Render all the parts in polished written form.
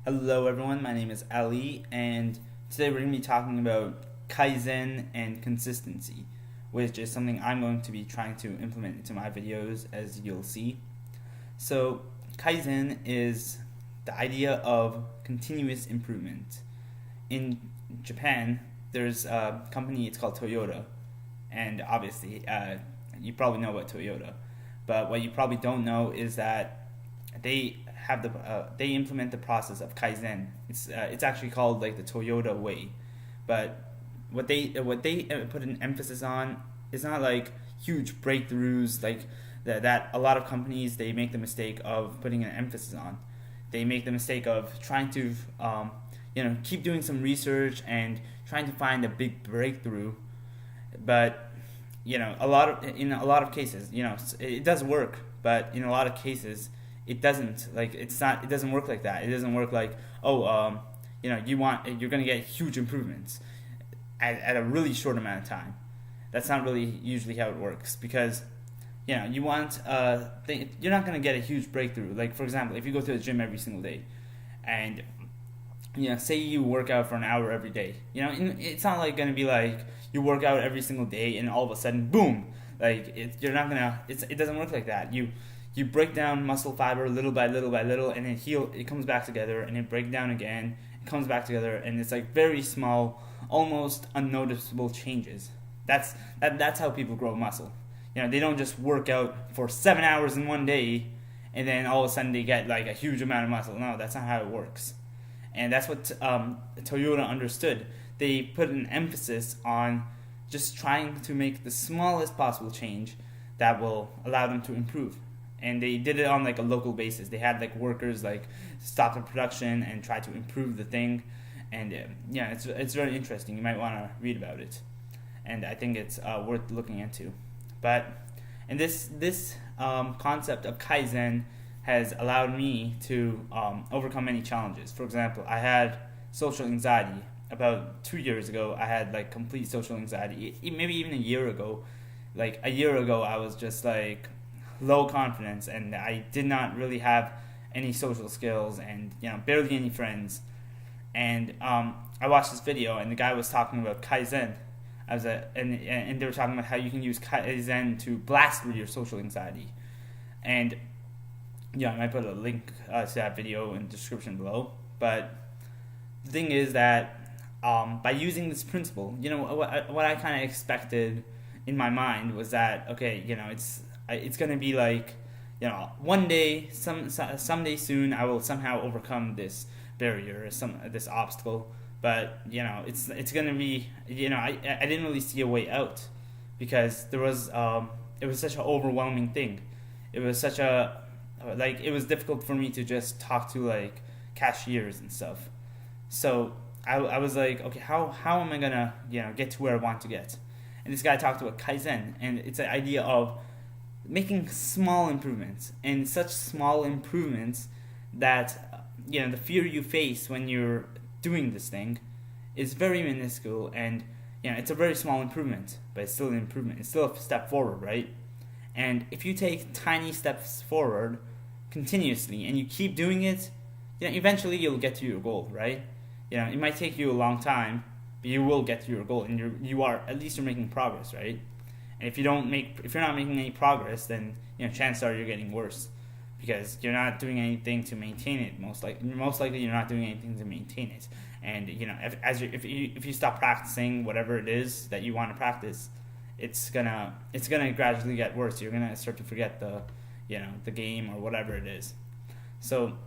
Hello everyone, my name is Ali, and today we're going to be talking about Kaizen and consistency, which is something I'm going to be trying to implement into my videos, as you'll see. So, Kaizen is the idea of continuous improvement. In Japan, there's a company, it's called Toyota, and obviously, you probably know about Toyota, but what you probably don't know is that they implement the process of Kaizen. It's actually called like the Toyota way, but what they put an emphasis on is not like huge breakthroughs like that a lot of companies they make the mistake of putting an emphasis on. They make the mistake of trying to keep doing some research and trying to find a big breakthrough, but in a lot of cases it does work, but in a lot of cases it doesn't. It doesn't work like that. It doesn't work like, you're going to get huge improvements at a really short amount of time. That's not really usually how it works, because you're not going to get a huge breakthrough. Like, for example, if you go to the gym every single day and say you work out for an hour every day, it's not like going to be like you work out every single day and all of a sudden boom, it doesn't work like that. You break down muscle fiber little by little by little, and it comes back together, and it breaks down again, it comes back together, and it's like very small, almost unnoticeable changes. That's how people grow muscle. They don't just work out for 7 hours in one day and then all of a sudden they get like a huge amount of muscle. No, that's not how it works. And that's what Toyota understood. They put an emphasis on just trying to make the smallest possible change that will allow them to improve. And they did it on like a local basis. They had like workers like stop the production and try to improve the thing. And it's very interesting. You might want to read about it, and I think it's worth looking into. But and this concept of Kaizen has allowed me to overcome many challenges. For example, I had social anxiety about 2 years ago. I had like complete social anxiety. Maybe even a year ago. Like a year ago, I was just like low confidence, and I did not really have any social skills, and barely any friends. And I watched this video, and the guy was talking about Kaizen. And they were talking about how you can use Kaizen to blast through your social anxiety. And I might put a link to that video in the description below. But the thing is that by using this principle, what I kind of expected in my mind was that, okay, it's going to be like, one day, someday soon, I will somehow overcome this barrier, this obstacle. But it's going to be, I didn't really see a way out, because it was such an overwhelming thing. It was it was difficult for me to just talk to like cashiers and stuff. So I was like, okay, how am I gonna get to where I want to get? And this guy talked about Kaizen, and it's an idea of making small improvements, and such small improvements that the fear you face when you're doing this thing is very minuscule, and it's a very small improvement, but it's still an improvement. It's still a step forward, right? And if you take tiny steps forward continuously and you keep doing it, eventually you'll get to your goal, right? It might take you a long time, but you will get to your goal, and at least you're making progress, right? And if you're not making any progress, then chances are you're getting worse, because you're not doing anything to maintain it. Most likely you're not doing anything to maintain it. And if you stop practicing whatever it is that you want to practice, it's gonna gradually get worse. You're gonna start to forget the game or whatever it is. So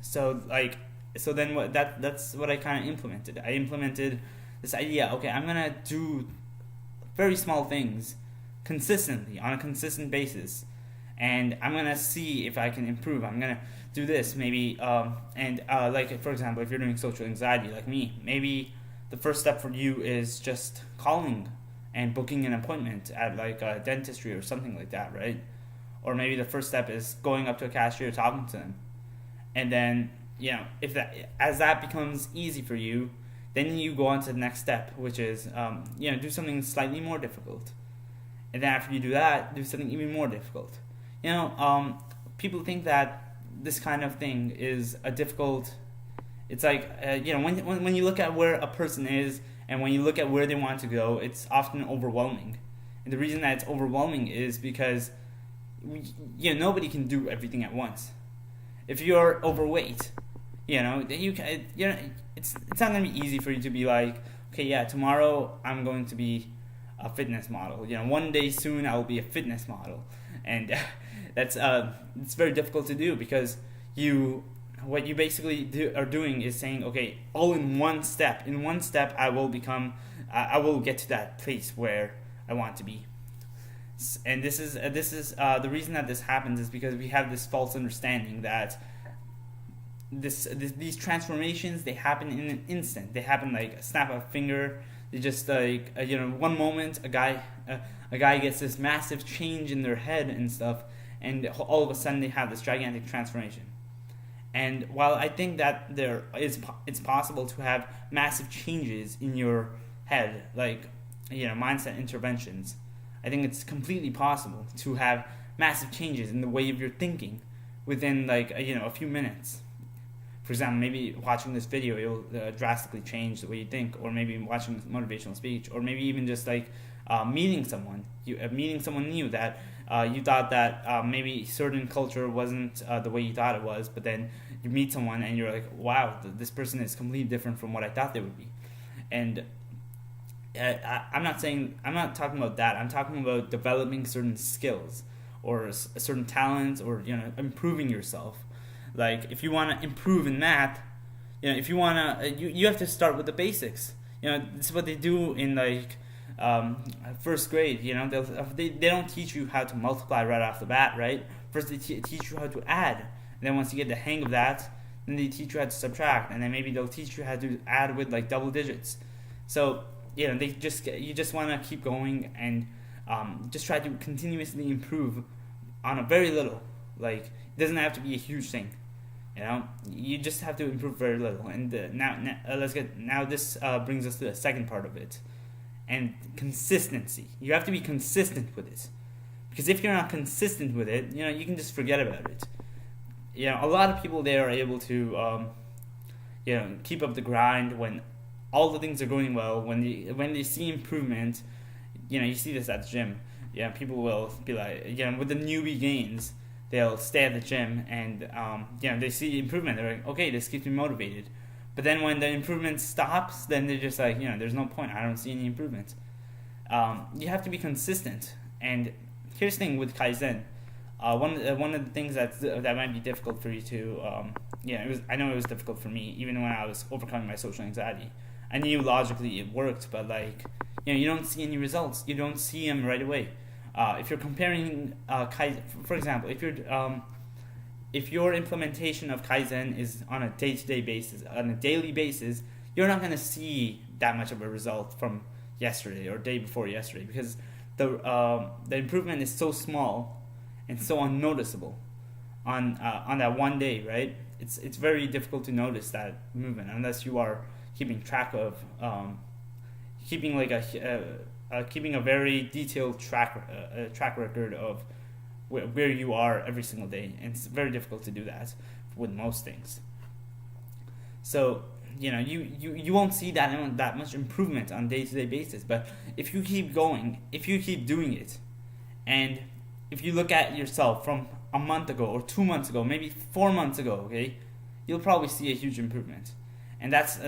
then that's what I kind of implemented. I implemented this idea. Okay, I'm gonna do very small things consistently on a consistent basis, and I'm gonna see if I can improve. I'm gonna do this maybe, like for example, if you're doing social anxiety like me, maybe the first step for you is just calling and booking an appointment at like a dentistry or something like that, right? Or maybe the first step is going up to a cashier, talking to them, and then as that becomes easy for you, then you go on to the next step, which is do something slightly more difficult, and then after you do that, do something even more difficult. People think that this kind of thing is a difficult. It's like when you look at where a person is and when you look at where they want to go, it's often overwhelming. And the reason that it's overwhelming is because nobody can do everything at once. If you're overweight, it's not gonna be easy for you to be like, okay, yeah, tomorrow I'm going to be a fitness model. One day soon I will be a fitness model, and that's it's very difficult to do because what you basically are doing is saying, okay, all in one step. In one step, I will get to that place where I want to be. And this is the reason that this happens is because we have this false understanding that these transformations, they happen in an instant. They happen like a snap of a finger. They just one moment a guy gets this massive change in their head and stuff, and all of a sudden they have this gigantic transformation. And while I think that it's possible to have massive changes in your head, like mindset interventions, I think it's completely possible to have massive changes in the way of your thinking within a few minutes. For example, maybe watching this video, it'll drastically change the way you think, or maybe watching a motivational speech, or maybe even just meeting someone new that you thought that maybe certain culture wasn't the way you thought it was, but then you meet someone and you're like, wow, this person is completely different from what I thought they would be. And I'm not talking about that. I'm talking about developing certain skills or certain talents, or improving yourself. Like if you want to improve in math, if you want to, you have to start with the basics. This is what they do in first grade. They don't teach you how to multiply right off the bat, right? First they teach you how to add, and then once you get the hang of that, then they teach you how to subtract, and then maybe they'll teach you how to add with double digits. So you just want to keep going and just try to continuously improve on a very little. Like it doesn't have to be a huge thing. You just have to improve very little. And now this brings us to the second part of it, and consistency. You have to be consistent with it, because if you're not consistent with it, you can just forget about it. A lot of people, they are able to keep up the grind when all the things are going well. When they see improvement, you see this at the gym. People will be like, with the newbie gains, they'll stay at the gym and they see improvement. They're like, okay, this keeps me motivated. But then when the improvement stops, then they're just like, there's no point. I don't see any improvement. You have to be consistent. And here's the thing with Kaizen. One of the things that might be difficult for you to, I know it was difficult for me even when I was overcoming my social anxiety. I knew logically it worked, but you don't see any results. You don't see them right away. If you're comparing Kaizen, for example, if your implementation of Kaizen is on a day-to-day basis, on a daily basis, you're not going to see that much of a result from yesterday or day before yesterday, because the improvement is so small and so unnoticeable on that one day, right? It's very difficult to notice that movement unless you are keeping track of keeping a very detailed track record of where you are every single day, and it's very difficult to do that with most things. So you won't see that much improvement on day-to-day basis, but if you keep going, if you keep doing it, and if you look at yourself from a month ago or 2 months ago, maybe 4 months ago, okay, you'll probably see a huge improvement, and that's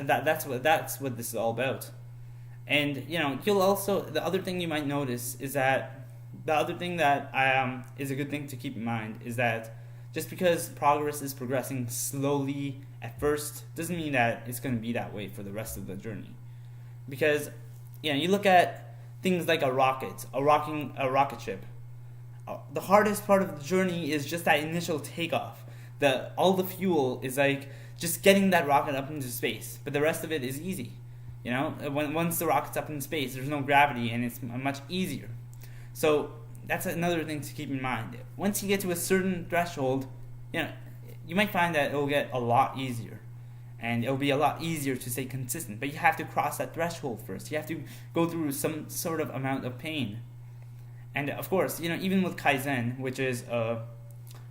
what this is all about. And you'll also, the other thing you might notice is that the other thing that is a good thing to keep in mind is that just because progress is progressing slowly at first doesn't mean that it's going to be that way for the rest of the journey. Because you look at things like a rocket ship. The hardest part of the journey is just that initial takeoff. All the fuel is like just getting that rocket up into space, but the rest of it is easy. Once the rocket's up in space, there's no gravity, and it's much easier. So that's another thing to keep in mind. Once you get to a certain threshold, you might find that it'll get a lot easier, and it'll be a lot easier to stay consistent. But you have to cross that threshold first. You have to go through some sort of amount of pain. And of course, even with Kaizen, which is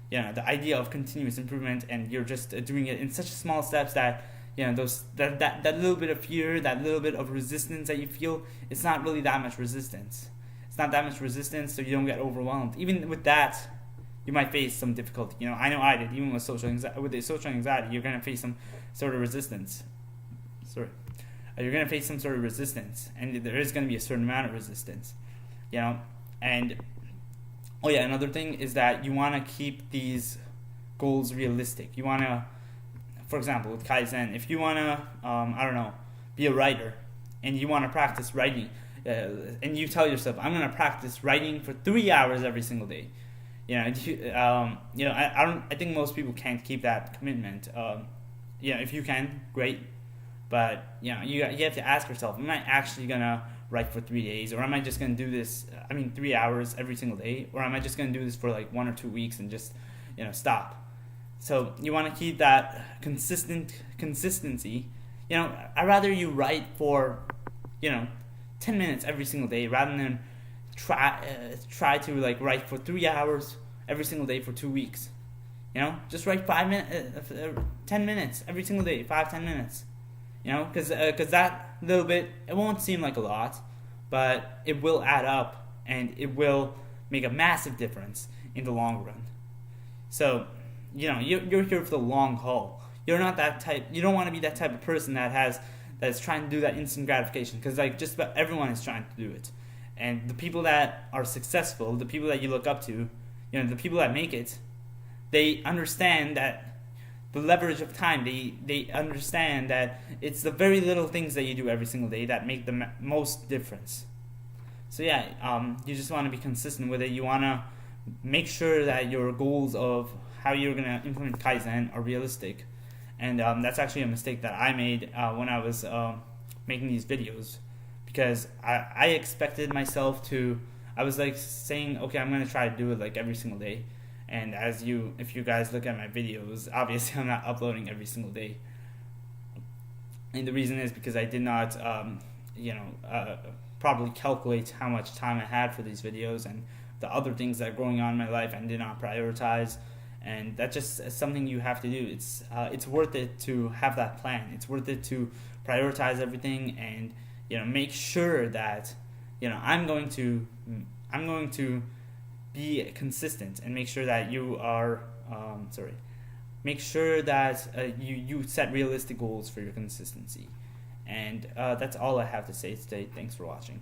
the idea of continuous improvement, and you're just doing it in such small steps that those that little bit of fear, that little bit of resistance that you feel, it's not really that much resistance. It's not that much resistance, so you don't get overwhelmed. Even with that, you might face some difficulty. I know I did. Even with the social anxiety, you're gonna face some sort of resistance. You're gonna face some sort of resistance, and there is gonna be a certain amount of resistance. And another thing is that you want to keep these goals realistic. You want to, for example, with Kaizen, if you want to, be a writer, and you want to practice writing, and you tell yourself, I'm going to practice writing for 3 hours every single day. I think most people can't keep that commitment. If you can, great. But you have to ask yourself, am I actually going to write for 3 days, or am I just going to do this 3 hours every single day, or am I just going to do this for like 1 or 2 weeks and just stop? So you want to keep that consistency. I'd rather you write for 10 minutes every single day rather than try to like write for 3 hours every single day for 2 weeks. Just write 10 minutes every single day, 5-10 minutes. Because that little bit, it won't seem like a lot, but it will add up, and it will make a massive difference in the long run. So, you're here for the long haul. You're not that type. You don't want to be that type of person that's trying to do that instant gratification, because like just about everyone is trying to do it. And the people that are successful, the people that you look up to, the people that make it, they understand that the leverage of time. They understand that it's the very little things that you do every single day that make the most difference. So you just want to be consistent with it. You want to make sure that your goals of how you're going to implement Kaizen are realistic. And that's actually a mistake that I made when I was making these videos, because I expected myself to, I was like saying, okay, I'm going to try to do it like every single day. And if you guys look at my videos, obviously I'm not uploading every single day. And the reason is because I did not, properly calculate how much time I had for these videos and the other things that are going on in my life, and did not prioritize. And that's just something you have to do. It's worth it to have that plan. It's worth it to prioritize everything, and make sure that I'm going to be consistent, and make sure that you are make sure that you set realistic goals for your consistency. And that's all I have to say today. Thanks for watching.